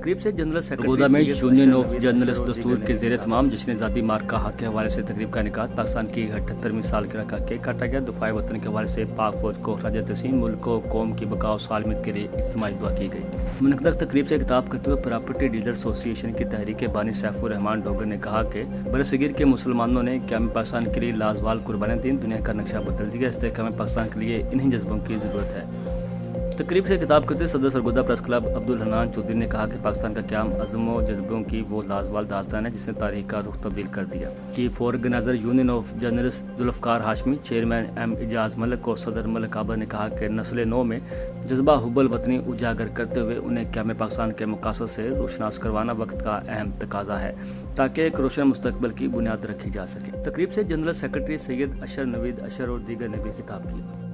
تقریب سے جنرل سرگودا میں یونین آف جرنلسٹ دستور کے زیر اہتمام جشن آزادی مارکہ حق کے حوالے سے تقریب کا انعقاد۔ پاکستان کی 78ویں سالگرہ کا کیک کاٹا گیا۔ دفاع وطن کے حوالے سے پاک فوج کو خراج تحسین، ملک و قوم کی بقا و سالمیت کے لیے اجتماعی دعا کی گئی۔ منعقدہ تقریب سے خطاب کرتے ہوئے پراپرٹی ڈیلر ایسوسی ایشن کی تحریک بانی سیف الرحمان ڈوگر نے کہا کہ برصغیر کے مسلمانوں نے قیام پاکستان کے لیے لازوال قربانیاں دیں، دنیا کا نقشہ بدل دیا۔ استحکام پاکستان کے لیے انہی جذبوں کی ضرورت ہے۔ تقریب سے خطاب کرتے صدر سرگودا پریس کلب عبدالحنان چودھری نے کہا کہ پاکستان کا قیام عزم و جذبوں کی وہ لازوال داستان ہے جس نے تاریخ کا رخ تبدیل کر دیا۔ Chief organizer union of journalist Zulfiqar Hashmi, chairman M Ejaz Malik اور صدر ملک عابد نے کہا کہ نسل نو میں جذبہ حب الوطنی اجاگر کرتے ہوئے انہیں قیام پاکستان کے مقاصد سے روشناس کروانا وقت کا اہم تقاضا ہے تاکہ ایک روشن مستقبل کی بنیاد رکھی جا سکے۔ تقریب سے جنرل سیکرٹری سید اشر نوید اشر اور دیگر نے بھی خطاب کیا۔